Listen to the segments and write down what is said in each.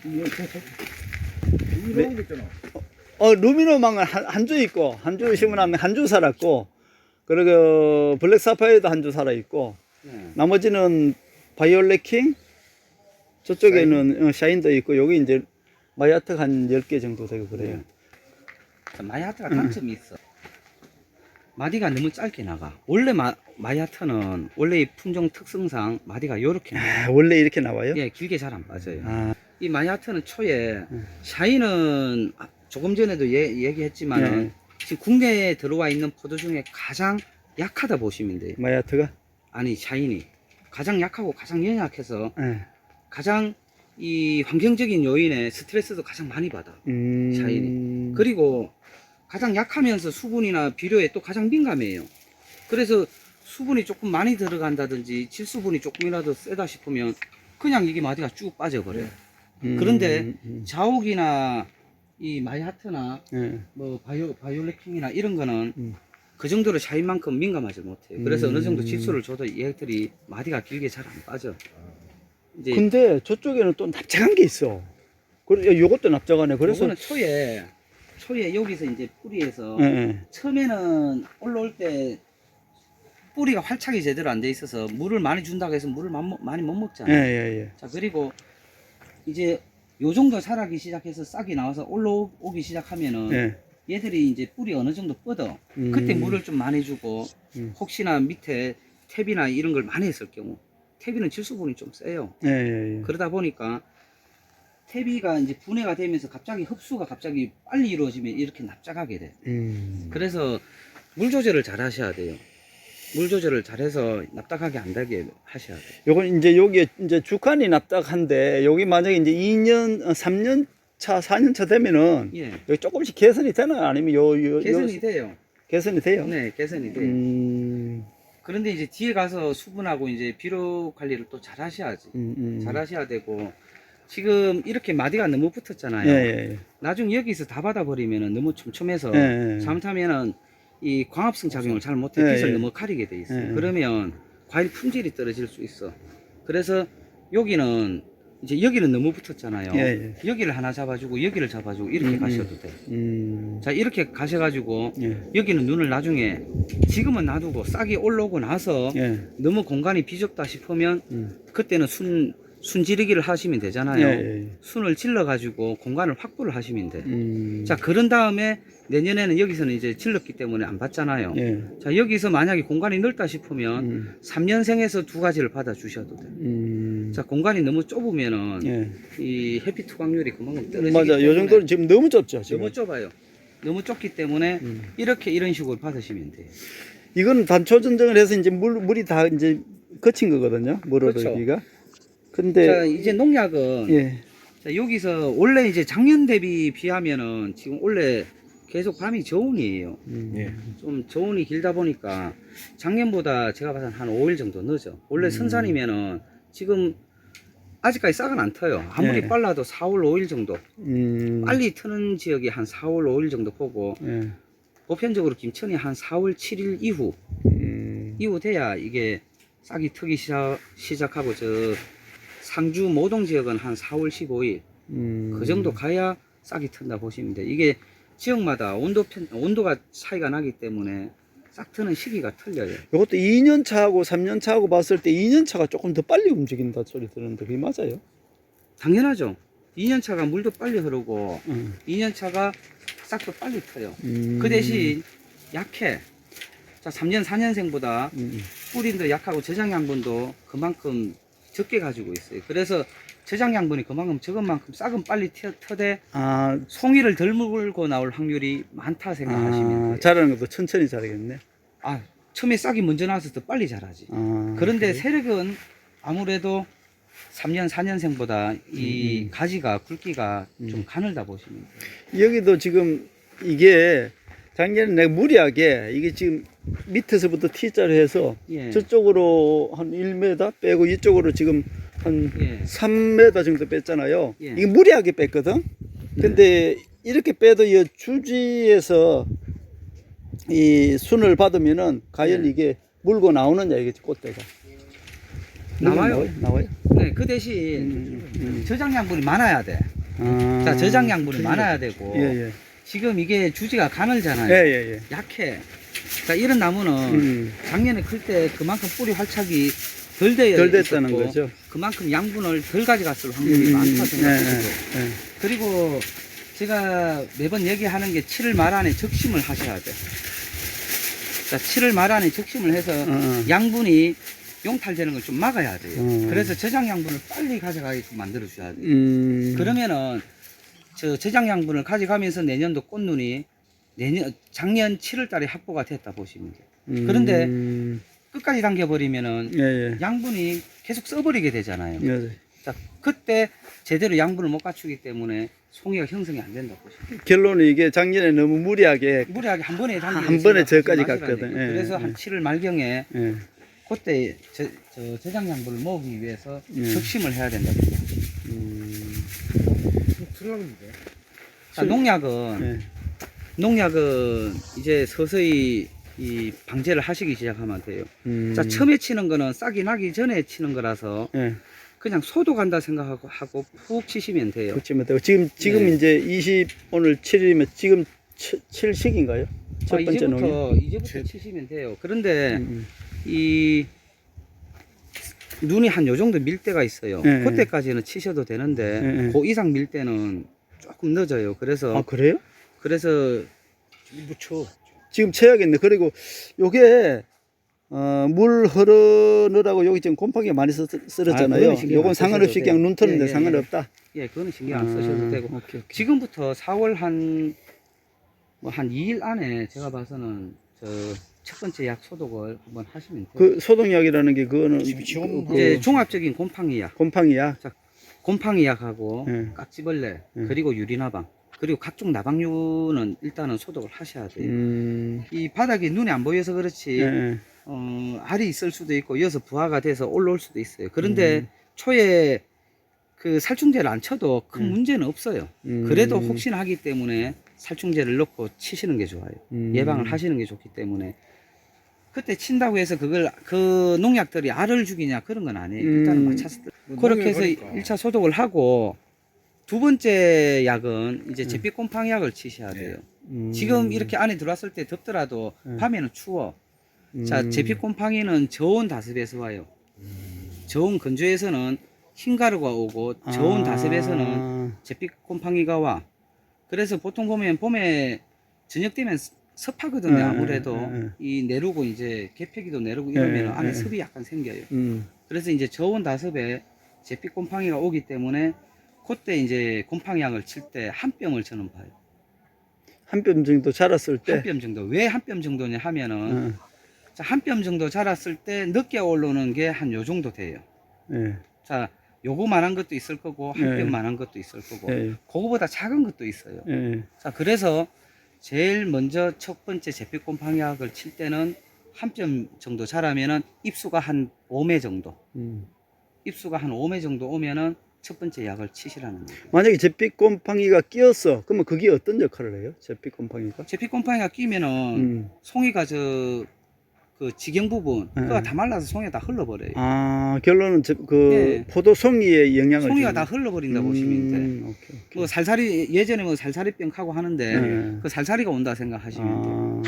이런 거 있잖아. 루미노망은 한 주 있고, 한 주 심으면 한 주 살았고, 그리고 블랙 사파이어도 한 주 살아있고, 나머지는 바이올렛 킹, 저쪽에는 샤인도 있고, 여기 이제 마야트가 한 10개 정도 되고 그래요. 마야트가 단점이 있어. 마디가 너무 짧게 나가. 원래 마야트는 원래 이 품종 특성상 마디가 요렇게 나와요. 원래 이렇게 나와요? 예, 길게 잘 안 빠져요. 아, 이 마야트는 초에 샤인은 조금 전에도 얘기했지만은 지금 국내에 들어와 있는 포도 중에 가장 약하다 보시면 돼요. 마야트가? 아니, 샤인이 가장 약하고 가장 연약해서 네. 가장 이 환경적인 요인에 스트레스도 가장 많이 받아. 샤인이. 그리고 가장 약하면서 수분이나 비료에 또 가장 민감해요. 그래서 수분이 조금 많이 들어간다든지 질수분이 조금이라도 세다 싶으면 그냥 이게 마디가 쭉 빠져버려요. 그런데 자옥이나 이 마야트나 뭐 바이올렛킹이나 이런 거는 그 정도로 샤인만큼 민감하지 못해요. 그래서 어느 정도 질소를 줘도 얘들이 마디가 길게 잘 안 빠져. 이제 근데 저쪽에는 또 납작한 게 있어. 그래, 요것도 납작하네. 그래서. 요거는 초에 여기서 이제 뿌리에서 예. 처음에는 올라올 때 뿌리가 활착이 제대로 안 돼 있어서 물을 많이 준다고 해서 물을 많이 못 먹잖아요. 예. 자, 그리고 이제 요 정도 자라기 시작해서 싹이 나와서 올라오기 시작하면은 얘들이 이제 뿌리 어느 정도 뻗어. 그때 물을 좀 많이 주고 혹시나 밑에 탭이나 이런 걸 많이 했을 경우 탭이는 질소분이 좀 세요. 그러다 보니까 탭이가 이제 분해가 되면서 갑자기 흡수가 갑자기 빨리 이루어지면 이렇게 납작하게 돼. 그래서 물 조절을 잘 하셔야 돼요. 물 조절을 잘해서 납작하게 안 되게 하셔야 돼요. 요건 이제 여기 이제 주칸이 납작한데 여기 만약에 이제 2년, 3년 차, 4년 차 되면은 여기 조금씩 개선이 되나요? 아니면 개선이 돼요. 개선이 돼요? 네, 개선이 돼요. 그런데 이제 뒤에 가서 수분하고 이제 비료 관리를 또 잘 하셔야지. 잘 하셔야 되고 지금 이렇게 마디가 너무 붙었잖아요. 나중에 여기서 다 받아버리면은 너무 촘촘해서 잘못하면은 이 광합성 작용을 잘 못해 빛을 너무 가리게 돼 있어요. 그러면 과일 품질이 떨어질 수 있어. 그래서 여기는 이제 여기는 너무 붙었잖아요. 여기를 하나 잡아주고 여기를 잡아주고 이렇게 가셔도 돼. 자, 이렇게 가셔가지고 여기는 눈을 나중에 지금은 놔두고 싹이 올라오고 나서 너무 공간이 비좁다 싶으면 그때는 순지르기를 하시면 되잖아요. 순을 질러 가지고 공간을 확보를 하시면 돼. 자, 그런 다음에 내년에는 여기서는 이제 질렀기 때문에 안 받잖아요. 자, 여기서 만약에 공간이 넓다 싶으면 3년생에서 2가지를 받아 주셔도 돼. 자, 공간이 너무 좁으면은 이 해피 투각률이 그만큼 떨어지기 맞아. 때문에 요 정도는 지금 너무 좁죠. 지금. 너무 좁아요. 너무 좁기 때문에 이런 식으로 받으시면 돼요. 이건 단초 전정을 해서 이제 물이 다 이제 거친 거거든요. 물 오르기가. 근데 자, 이제 농약은 자, 여기서 원래 이제 작년 대비 비하면은 지금 원래 계속 밤이 저온이에요. 좀 저온이 길다 보니까 작년보다 제가 봐서 한 5일 정도 늦어. 원래 선산이면은 지금 아직까지 싹은 안 터요. 아무리 빨라도 4월 5일 정도. 빨리 트는 지역이 한 4월 5일 정도 보고 보편적으로 김천이 한 4월 7일 이후 돼야 이게 싹이 트기 시작하고 저 상주 모동 지역은 한 4월 15일 그 정도 가야 싹이 튼다 보시면 돼요. 이게 지역마다 온도가 차이가 나기 때문에 싹 트는 시기가 틀려요. 이것도 2년 차하고 3년 차하고 봤을 때 2년 차가 조금 더 빨리 움직인다 소리 들었는데 그게 맞아요? 당연하죠. 2년 차가 물도 빨리 흐르고 2년 차가 싹도 빨리 터요. 그 대신 약해. 자, 3년 4년생보다 뿌린도 약하고 저장 양분도 그만큼 적게 가지고 있어요. 그래서 저장 양분이 그만큼 적은 만큼 싹은 빨리 터대 송이를 덜 물고 나올 확률이 많다 생각하시면 돼요. 자라는 것도 천천히 자라겠네. 처음에 싹이 먼저 나와서 더 빨리 자라지. 그런데 세력은 아무래도 3년 4년생보다 이 가지가 굵기가 좀 가늘다 보시면 돼요. 여기도 지금 이게 작년에 내가 무리하게 이게 지금 밑에서부터 T자로 해서 저쪽으로 한 1m 빼고 이쪽으로 지금 한 3m 정도 뺐잖아요. 이게 무리하게 뺐거든. 근데 이렇게 빼도 이 주지에서 이 순을 받으면은 과연 이게 물고 나오느냐 이게 꽃대가 나와요. 나와요? 네, 그 대신 저장 양분이 많아야 돼. 자, 저장 양분이 그래요. 많아야 되고 예, 예. 지금 이게 주지가 가늘잖아요. 예, 예, 예. 약해. 자, 이런 나무는 작년에 클 때 그만큼 뿌리 활착이 덜 됐다는 있었고 거죠. 그만큼 양분을 덜 가져갔을 확률이 많다 생각합니다. 그리고 제가 매번 얘기하는 게 7월 말 안에 적심을 하셔야 돼. 자, 7월 말 안에 적심을 해서 양분이 용탈되는 걸 좀 막아야 돼요. 그래서 저장 양분을 빨리 가져가게끔 만들어 줘야 돼요. 그러면은 저 저장 양분을 가져가면서 내년도 꽃눈이 작년 7월 달에 확보가 됐다 보시면 돼요. 그런데 끝까지 당겨버리면은 예, 예. 양분이 계속 써버리게 되잖아요. 예. 자, 그때 제대로 양분을 못 갖추기 때문에 송이가 형성이 안 된다고 보시면 돼요. 결론은 이게 작년에 너무 무리하게 한 번에 한 번에 저까지 갔거든. 예, 그래서 예. 한 7월 말경에 예. 그때 저 저장 양분을 모으기 위해서 예. 적심을 해야 된다고 생각합니다. 들어가는데. 자, 농약은 이제 서서히 이 방제를 하시기 시작하면 돼요. 자, 처음에 치는 거는 싹이 나기 전에 치는 거라서 예. 그냥 소독한다 생각하고 푹 치시면 돼요. 그렇지만 되고 지금 네. 이제 오늘 7일이면 지금 7식인가요? 첫 번째 농약. 이제부터 치시면 돼요. 그런데 이 눈이 한 요 정도 밀 때가 있어요. 네. 그때까지는 치셔도 되는데 네. 그 이상 밀 때는 조금 늦어요. 그래서 아, 그래요? 묻혀. 지금 쳐야겠네. 그리고 요게 물 흐르느라고 여기 지금 곰팡이가 많이 쓰러졌잖아요. 그거는 신경 요건 안 상관없이 쓰셔도 그냥 돼요. 눈 트는데 예, 예, 상관없다. 예, 그거는 신경 안 쓰셔도 되고 오케이. 지금부터 4월 한 2일 안에 제가 봐서는 첫 번째 약 소독을 한번 하시면 돼요. 그 소독약이라는 게 그거는 이제 종합적인 곰팡이약, 곰팡이약. 곰팡이약하고 예. 깍지벌레, 예. 그리고 유리나방, 그리고 각종 나방류는 일단은 소독을 하셔야 돼요. 이 바닥이 눈에 안 보여서 그렇지 예. 알이 있을 수도 있고 이어서 부화가 돼서 올라올 수도 있어요. 그런데 초에 그 살충제를 안 쳐도 큰 문제는 없어요. 그래도 혹시나 하기 때문에 살충제를 넣고 치시는 게 좋아요. 예방을 하시는 게 좋기 때문에. 그때 친다고 해서 그 농약들이 알을 죽이냐 그런 건 아니에요. 일단은 맞춰서 그렇게 해서 1차 소독을 하고 두 번째 약은 이제 제빛곰팡이약을 치셔야 돼요. 지금 이렇게 안에 들어왔을 때 덥더라도 밤에는 추워. 자, 제빛곰팡이는 저온 다습에서 와요. 저온 건조에서는 흰가루가 오고 저온 다습에서는 제빛곰팡이가 와. 그래서 보통 보면 봄에 저녁 되면 습하거든요. 아무래도 이 내르고 이제 개폐기도 내르고 이러면 안에 습이 약간 생겨요. 그래서 이제 저온 다습에 제빛곰팡이가 오기 때문에 그때 이제 곰팡이약을 칠 때 한 뼘을 저는 봐요. 한 뼘 정도 자랐을 때. 한 뼘 정도. 왜 한 뼘 정도냐 하면은 자, 한 뼘 정도 자랐을 때 늦게 올라오는 게 한 요 정도 돼요. 예. 자, 요거만한 것도 있을 거고 한 뼘만한 것도 있을 거고 그거보다 작은 것도 있어요. 자, 그래서 제일 먼저 첫 번째 제빛곰팡이약을 칠 때는 한 뼘 정도 자라면은 입수가 한 5매 정도. 입수가 한 5매 정도 오면은 첫 번째 약을 치시라는 거예요. 만약에 제빛곰팡이가 끼었어. 그러면 그게 어떤 역할을 해요? 제빛곰팡이가? 제빛곰팡이가 끼면은 송이가 그 지경 부분 그거 다 말라서 송이가 다 흘러버려요. 아, 결론은 포도 송이에 영향을 송이가 다 흘러버린다 보시면 돼. 오케이. 뭐 살살이 예전에 뭐 살살이병 하고 하는데 그 살살이가 온다 생각하시면 돼요.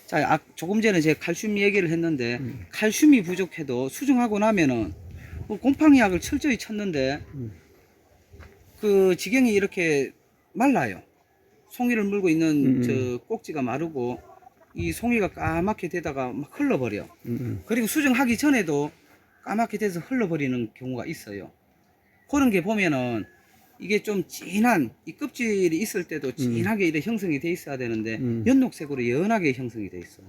자, 조금 전에 제가 칼슘 얘기를 했는데 칼슘이 부족해도 수정하고 나면은 곰팡이약을 철저히 쳤는데 그 지경이 이렇게 말라요. 송이를 물고 있는 저 꼭지가 마르고 이 송이가 까맣게 되다가 막 흘러버려. 그리고 수정하기 전에도 까맣게 돼서 흘러버리는 경우가 있어요. 그런 게 보면은 이게 좀 진한 이 껍질이 있을 때도 진하게 이렇게 형성이 돼 있어야 되는데 연녹색으로 연하게 형성이 돼 있어.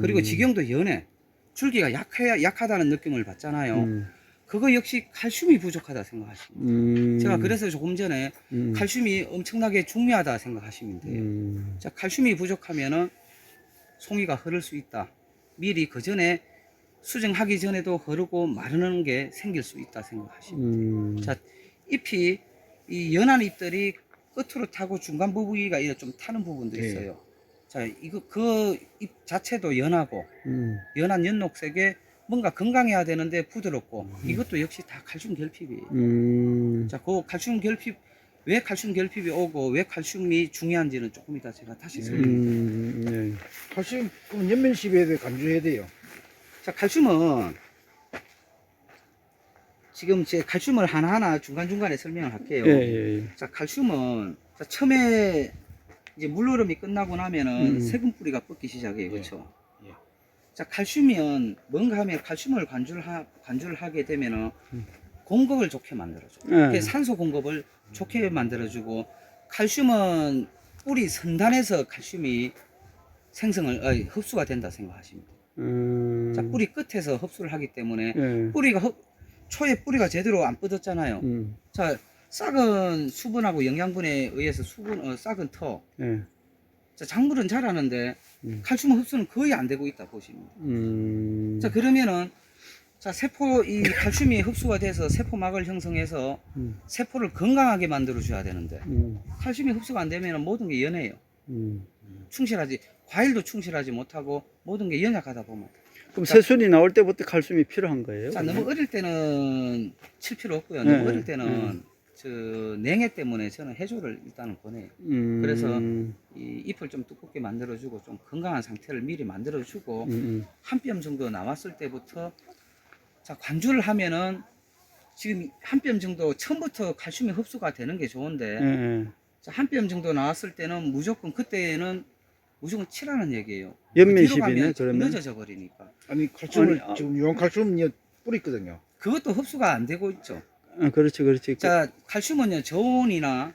그리고 지경도 연해. 줄기가 약하다는 느낌을 받잖아요. 그거 역시 칼슘이 부족하다 생각하시면 제가 그래서 조금 전에 칼슘이 엄청나게 중요하다 생각하시면 돼요. 자, 칼슘이 부족하면은 송이가 흐를 수 있다. 미리 그 전에 수정하기 전에도 흐르고 마르는 게 생길 수 있다 생각하시면 돼요. 자, 잎이 이 연한 잎들이 끝으로 타고 중간 부위가 이렇게 좀 타는 부분도 있어요. 자, 이거 그 잎 자체도 연하고 연한 연녹색에 뭔가 건강해야 되는데 부드럽고 이것도 역시 다 칼슘 결핍이에요. 자, 그 칼슘 결핍 왜 칼슘 결핍이 오고 왜 칼슘이 중요한지는 조금 이따 제가 다시 설명드릴게요. 네. 칼슘 그럼 연면십에 대해 간주해야 돼요. 자, 칼슘은 지금 제 칼슘을 하나하나 중간중간에 설명을 할게요. 예. 자, 칼슘은 자, 처음에 이제 물흐름이 끝나고 나면은 세금 뿌리가 뻗기 시작해요. 그렇죠? 예. 자, 칼슘이면 뭔가 하면 칼슘을 관주를 하게 되면은 공급을 좋게 만들어줘. 예. 산소 공급을 좋게 만들어주고, 칼슘은 뿌리 선단에서 칼슘이 흡수가 된다 생각하시면 돼요. 자, 뿌리 끝에서 흡수를 하기 때문에 예. 초에 뿌리가 제대로 안 뻗었잖아요. 자, 싹은 수분하고 영양분에 의해서 싹은 터. 예. 자, 작물은 자라는데 칼슘 흡수는 거의 안 되고 있다 보시면 돼요. 자, 그러면은 자, 이 칼슘이 흡수가 돼서 세포막을 형성해서 세포를 건강하게 만들어 줘야 되는데 칼슘이 흡수가 안 되면 모든 게 연해요. 과일도 충실하지 못하고 모든 게 연약하다 보면. 그럼 새순이 나올 때부터 칼슘이 필요한 거예요? 자, 너무 어릴 때는 칠 필요 없고요. 너무 어릴 때는 저 냉해 때문에 저는 해조를 일단은 보내요. 그래서 이 잎을 좀 두껍게 만들어주고 좀 건강한 상태를 미리 만들어주고 한 뼘 정도 나왔을 때부터 자, 관주를 하면은 지금 한 뼘 정도 처음부터 칼슘이 흡수가 되는 게 좋은데 자, 한 뼘 정도 나왔을 때는 그때는 무조건 치라는 얘기예요. 연면십이네 그러면. 늦어져 버리니까. 아니 칼슘을 지금 유황칼슘 뿌리 있거든요. 그것도 흡수가 안 되고 있죠. 그렇지. 자, 칼슘은요 저온이나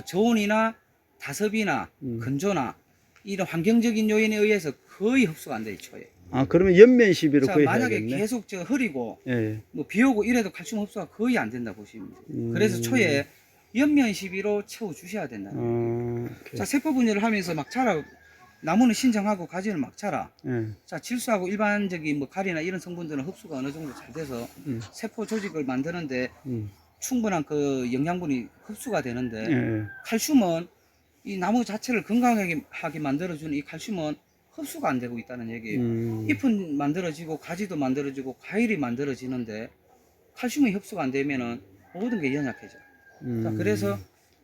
저온이나 다습이나 건조나 이런 환경적인 요인에 의해서 거의 흡수가 안 돼요 초에. 그러면 연면십이로 자, 거의 만약에 해야겠네. 계속 흐리고 예. 뭐 비 오고 이래도 칼슘 흡수가 거의 안 된다 보시면 돼요. 그래서 초에 연면십이로 채워 주셔야 된다는 거예요. 자, 세포 분열을 하면서 막 자라. 나무는 신장하고 가지는 막 자라. 자, 질소하고 일반적인 뭐 가리나 이런 성분들은 흡수가 어느 정도 잘 돼서 세포 조직을 만드는데 충분한 그 영양분이 흡수가 되는데 칼슘은 이 나무 자체를 건강하게 만들어주는 이 칼슘은 흡수가 안 되고 있다는 얘기예요. 잎은 만들어지고 가지도 만들어지고 과일이 만들어지는데 칼슘이 흡수가 안 되면은 모든 게 연약해져. 자, 그래서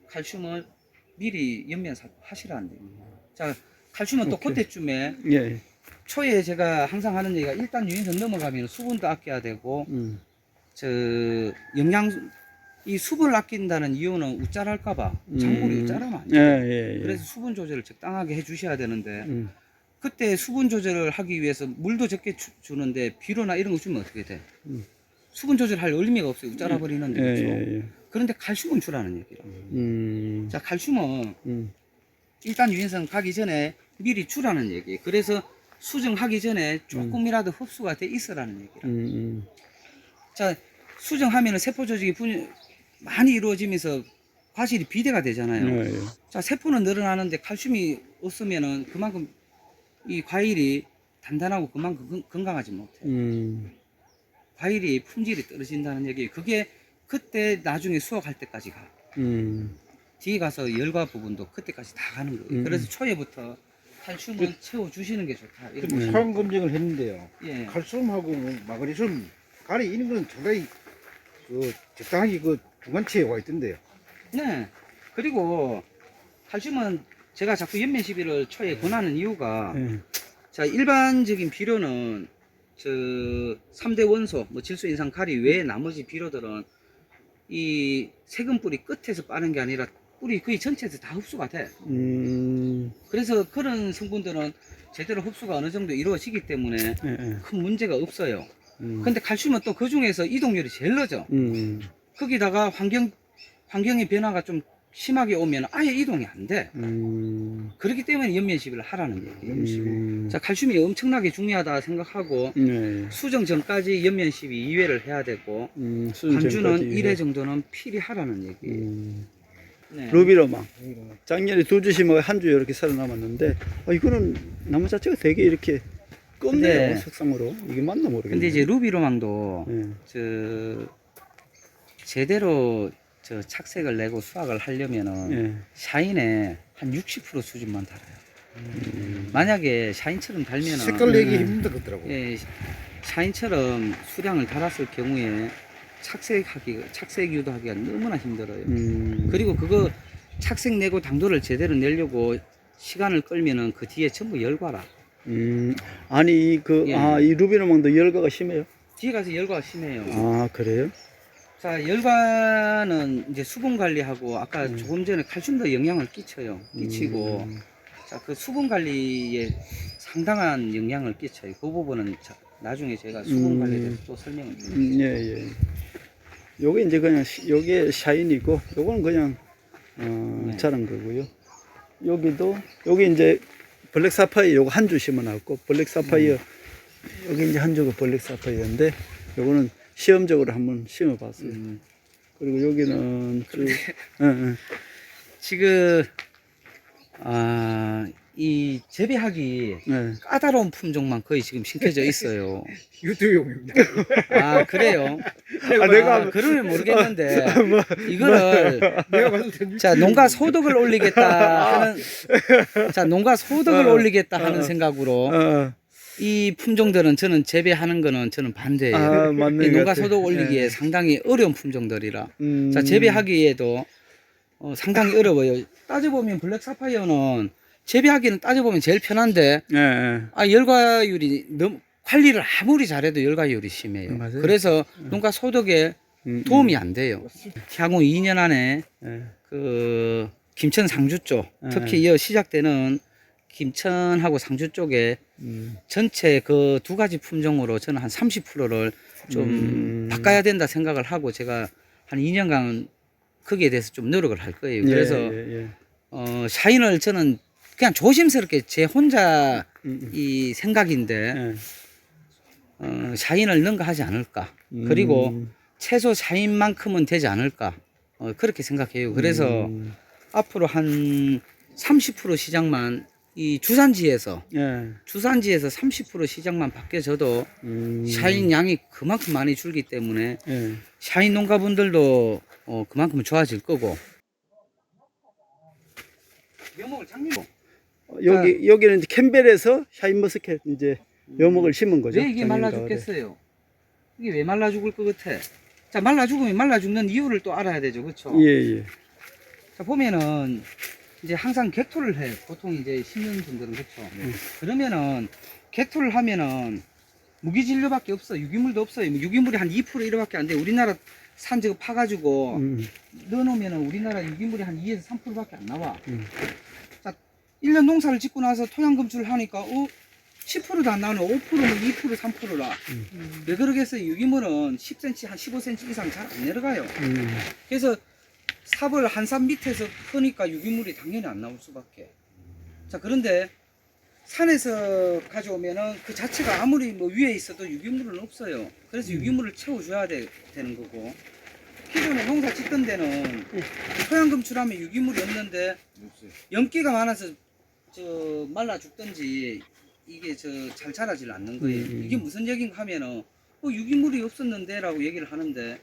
칼슘을 미리 연면하시라는 거예요. 자, 칼슘은 또 그때쯤에 초에 제가 항상 하는 얘기가 일단 유인선 넘어가면 수분도 아껴야 되고 이 수분을 아낀다는 이유는 우짜랄까봐 작물이 우짜라면 안 돼요. 그래서 수분 조절을 적당하게 해주셔야 되는데 그때 수분 조절을 하기 위해서 물도 적게 주는데 비료나 이런 거 주면 어떻게 돼? 수분 조절할 의미가 없어요. 우짜라 버리는데 그렇죠? 그런데 칼슘은 주라는 얘기예요. 자, 칼슘은 일단 유인선 가기 전에 미리 주라는 얘기예요. 그래서 수정하기 전에 조금이라도 흡수가 돼 있으라는 얘기예요. 자, 수정하면은 세포 조직이 많이 이루어지면서 과실이 비대가 되잖아요. 자, 세포는 늘어나는데 칼슘이 없으면은 그만큼 이 과일이 단단하고 그만큼 건강하지 못해요. 과일이 품질이 떨어진다는 얘기예요. 그게 그때 나중에 수확할 때까지 가. 뒤에 가서 열과 부분도 그때까지 다 가는 거예요. 그래서 초에부터 칼슘은 채워주시는 게 좋다. 이렇게 화학 검증을 했는데요. 예. 칼슘하고 마그네슘 가리 이런 건 상당히 적당하게 중간치에 와 있던데요. 네. 그리고 칼슘은 제가 자꾸 연면시비를 초에 권하는 이유가 자, 일반적인 비료는 3대 원소, 뭐 질소, 인산, 가리 외에 나머지 비료들은 이 세금 뿌리 끝에서 빠는 게 아니라 뿌리 거의 전체에서 다 흡수가 돼. 그래서 그런 성분들은 제대로 흡수가 어느 정도 이루어지기 때문에 큰 문제가 없어요. 근데 칼슘은 또 그 중에서 이동률이 제일 늦어. 거기다가 환경의 변화가 좀 심하게 오면 아예 이동이 안 돼. 그렇기 때문에 연면시비를 하라는 얘기예요. 자, 칼슘이 엄청나게 중요하다 생각하고 수정 전까지 연면시비 2회를 해야 되고 관주는 1회 정도는 필히 하라는 얘기예요. 네. 루비로망 작년에 2주 심어 한 주 이렇게 살아남았는데 이거는 나무 자체가 되게 이렇게 껍네요. 색상으로 이게 맞나 모르겠네. 근데 이제 루비로망도 제대로 착색을 내고 수확을 하려면은 샤인에 한 60% 수준만 달아요. 만약에 샤인처럼 달면은 색깔 내기 힘들더라고요. 샤인처럼 수량을 달았을 경우에 착색 유도하기가 너무나 힘들어요. 그리고 그거 착색 내고 당도를 제대로 내려고 시간을 끌면은 그 뒤에 전부 열과라. 아니 예. 이 루비노망도 열과가 심해요? 뒤에 가서 열과가 심해요. 아, 그래요? 자, 열과는 이제 수분 관리하고 아까 조금 전에 칼슘도 영향을 끼치고 자, 그 수분 관리에 상당한 영향을 끼쳐요. 그 부분은 나중에 제가 수분 관리에 대해서 또 설명을 드릴게요. 예. 요게 이제 그냥 요게 샤인이고 요거는 그냥 네. 자란 거고요. 여기 이제 블랙 사파이어 요거 한 주 심어놨고 블랙 사파이어 여기 이제 한 주가 블랙 사파이어인데 요거는 시험적으로 한번 심어봤어요. 그리고 여기는 지금 이 재배하기 네. 까다로운 품종만 거의 지금 심겨져 있어요. 유튜브용입니다. 아, 그래요? 내가 그러면 모르겠는데 이거를 내가 봤을 땐 자, 농가 소득을 올리겠다 하는 자, 농가 소득을 올리겠다 하는 생각으로 이 품종들은 저는 재배하는 거는 저는 반대예요. 맞는 이 것 농가 같아. 소득 올리기에 상당히 어려운 품종들이라. 자, 음. 재배하기에도 상당히 어려워요. 따져보면 블랙 사파이어는 재배하기는 따져보면 제일 편한데 열과율이 너무 관리를 아무리 잘해도 열과율이 심해요. 맞아요. 그래서 농가 소득에 도움이 안 돼요. 향후 2년 안에 예. 그 김천 상주 쪽 특히 이 시작되는 김천하고 상주 쪽에 전체 그 두 가지 품종으로 저는 한 30%를 좀 바꿔야 된다 생각을 하고 제가 한 2년간 거기에 대해서 좀 노력을 할 거예요. 그래서 샤인을 저는 그냥 조심스럽게 제 혼자 이 생각인데 샤인을 능가하지 않을까. 그리고 최소 샤인만큼은 되지 않을까. 그렇게 생각해요. 그래서 앞으로 한 30% 시장만 이 주산지에서 30% 시장만 바뀌어져도 샤인 양이 그만큼 많이 줄기 때문에 샤인 농가분들도 그만큼 좋아질 거고. 묘목을 장미로. 여기는 이제 캠벨에서 샤인머스켓 이제 묘목을 심은 거죠. 왜 이게 말라 죽겠어요? 이게 왜 말라 죽을 것 같아? 자, 말라 죽으면 말라 죽는 이유를 또 알아야 되죠, 그렇죠? 예. 자, 보면은 이제 항상 객토를 해. 보통 이제 심는 분들은 그렇죠. 그러면은 객토를 하면은 무기질료밖에 없어. 유기물도 없어요. 유기물이 한 2% 이렇게 안 돼. 우리나라 산 저거 파가지고 넣어놓으면은 우리나라 유기물이 한 2에서 3%밖에 안 나와. 자, 1년 농사를 짓고 나서 토양 검출을 하니까 10%도 안 나오네. 5%는 2%, 3%라. 왜 그러겠어요? 유기물은 10cm, 한 15cm 이상 잘 안 내려가요. 그래서 삽을 한 삽 밑에서 퍼니까 유기물이 당연히 안 나올 수밖에. 자, 그런데 산에서 가져오면은 그 자체가 아무리 뭐 위에 있어도 유기물은 없어요. 그래서 유기물을 채워줘야 되는 거고. 기존에 농사 짓던 데는 토양 검출하면 유기물이 없는데 염기가 많아서 말라 죽든지 이게 잘 자라질 않는 거예요. 이게 무슨 얘기인가 하면은 유기물이 없었는데 라고 얘기를 하는데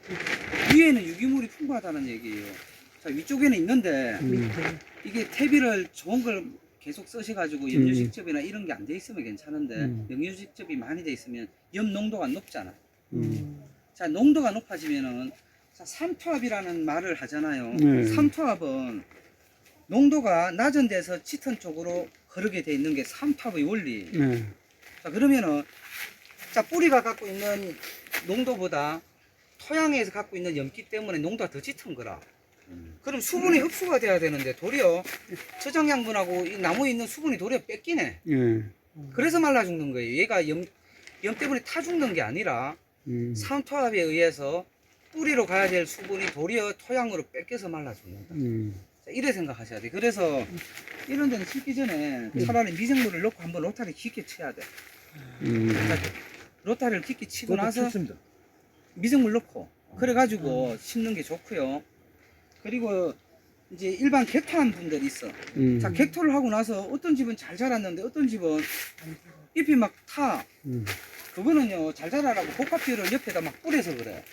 위에는 유기물이 풍부하다는 얘기예요. 자, 위쪽에는 있는데 이게 퇴비를 좋은 걸 계속 쓰셔가지고 염류직접이나 이런 게 안 돼 있으면 괜찮은데 염류직접이 많이 돼 있으면 염 농도가 높잖아. 자, 농도가 높아지면은 삼투압이라는 말을 하잖아요. 삼투압은 농도가 낮은 데서 짙은 쪽으로 흐르게 돼 있는 게 삼투압의 원리. 자, 그러면은 자, 뿌리가 갖고 있는 농도보다 토양에서 갖고 있는 염기 때문에 농도가 더 짙은 거라. 그럼 수분이 흡수가 돼야 되는데 도리어 저장양분하고 이 나무에 있는 수분이 도리어 뺏기네. 그래서 말라 죽는 거예요. 얘가 염 때문에 타 죽는 게 아니라 산투압에 의해서 뿌리로 가야 될 수분이 도리어 토양으로 뺏겨서 말라 죽는다. 자, 이래 생각하셔야 돼. 그래서 이런 데는 심기 전에 차라리 미생물을 넣고 한번 로타리 깊게 쳐야 돼. 자, 로타리를 깊게 치고 나서 좋습니다. 미생물 넣고 그래가지고 심는 게 좋고요. 그리고 이제 일반 객토한 분들이 있어. 자, 객토를 하고 나서 어떤 집은 잘 자랐는데 어떤 집은 잎이 막 타. 그거는요, 잘 자라라고 복합비료를 옆에다 막 뿌려서 그래.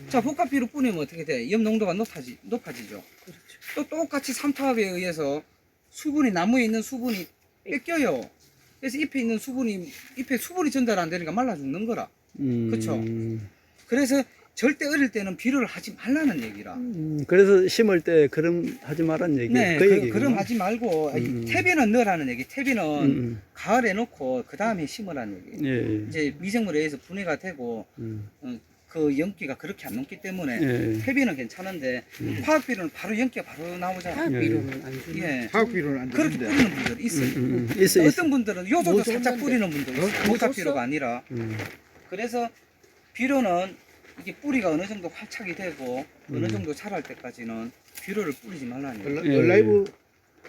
자, 복합비료 뿌리면 어떻게 돼? 염 농도가 높아지죠. 그렇죠. 또 똑같이 삼투압에 의해서 수분이, 나무에 있는 수분이 뺏겨요. 그래서 잎에 수분이 전달 안 되니까 말라 죽는 거라. 그렇죠. 그래서 절대 어릴 때는 비료를 하지 말라는 얘기라. 그래서 심을 때 그럼 하지 말라는 얘기. 네, 그 얘기. 그럼 하지 말고 퇴비는 넣으라는 얘기. 퇴비는 가을에 넣고 그 다음에 심으라는 얘기. 예. 이제 미생물에 의해서 분해가 되고 그 연기가 그렇게 안 녹기 때문에 예. 퇴비는 괜찮은데 화학 비료는 바로 연기가 바로 나오잖아요. 화학 비료는 안 주네. 예. 화학 비료는 안 그렇게 되는데. 뿌리는 분들이 있어요. 있어. 어떤 분들은 요소도 뭐 살짝 줬는데? 뿌리는 분도 있어요. 모타 비료가 아니라. 그래서 비료는 이게 뿌리가 어느 정도 활착이 되고 어느 정도 자랄 때까지는 비료를 뿌리지 말라는 거예요. 예. 얼라이브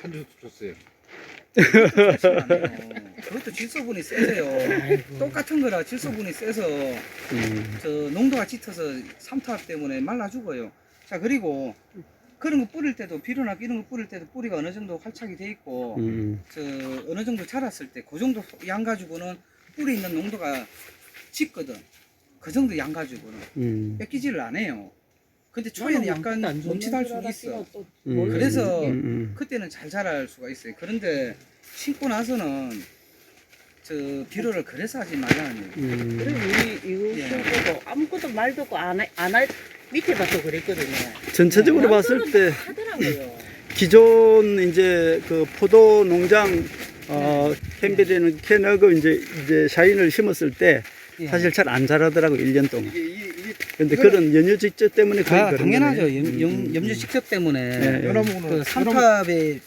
한 주 줬어요. 그것도 질소분이 세서요. 똑같은 거라 질소분이 세서 저 농도가 짙어서 삼투압 때문에 말라 죽어요. 자, 그리고 그런 거 뿌릴 때도 비료나 이런 거 뿌릴 때도 뿌리가 어느 정도 활착이 돼 있고 저 어느 정도 자랐을 때 그 정도 양 가지고는 뿌리 있는 농도가 짙거든. 그 정도 양 가지고는 뺏기지를 안 해요. 근데 초에는 약간 멈칫할 수 있어. 그래서 그때는 잘 자랄 수가 있어요. 그런데 심고 나서는 저 비료를 그래서 하지 말라는 얘기예요. 그래 우리 이거 심고도 아무것도 말도 없고 안할 밑에 봐서 그랬거든요. 전체적으로 봤을 때 하더라고요. 기존 이제 그 포도 농장 캔베리는 캐너그 이제 샤인을 심었을 때 예. 사실 잘 안 자라더라고 1년 동안. 이게 근데 그런 연유 직접 때문에 거의 그런 당연하죠. 거네. 염류 식적 때문에 예. 연화목은 그 삼탑에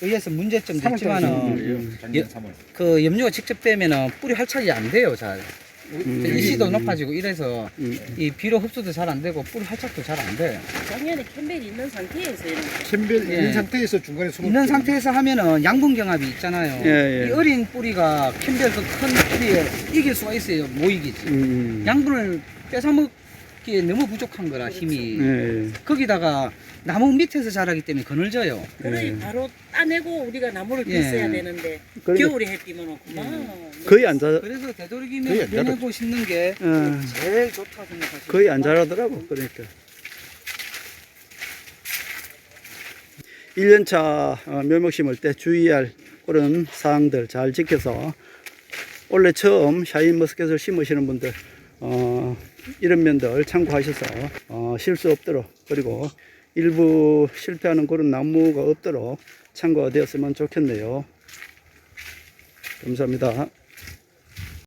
의해서 문제점도 있지만은 작년 3월. 그 염류가 직접 되면은 뿌리 활착이 안 돼요. 잘. 일시도 높아지고 이래서 이 비료 흡수도 잘 안 되고 뿌리 활착도 잘 안 돼요. 작년에 캠벨 있는 상태에서 이런 거. 챔벨 예. 있는 상태에서 중간에 숨을 있는 상태에서 하면은 양분 경합이 있잖아요. 예, 예. 이 어린 뿌리가 캠벨 그 큰 뿌리에 이길 수가 있어요. 못 이기지. 양분을 뺏어먹기에 너무 부족한 거라 힘이. 예. 거기다가 나무 밑에서 자라기 때문에 그늘져요. 그래 바로 따내고 우리가 나무를 예. 뺐어야 되는데 그러니까 겨울에 해 띄면 그만. 거의 안 자라. 그래서 거의 되도록이면 안 자라죠. 보내고 심는 게 제일 좋다 생각하시죠. 거의 안 자라더라고. 그러니까 1년차 묘목 심을 때 주의할 그런 사항들 잘 지켜서 원래 처음 샤인머스켓을 심으시는 분들 이런 면들 참고하셔서 실수 없도록, 그리고 일부 실패하는 그런 나무가 없도록 참고가 되었으면 좋겠네요. 감사합니다.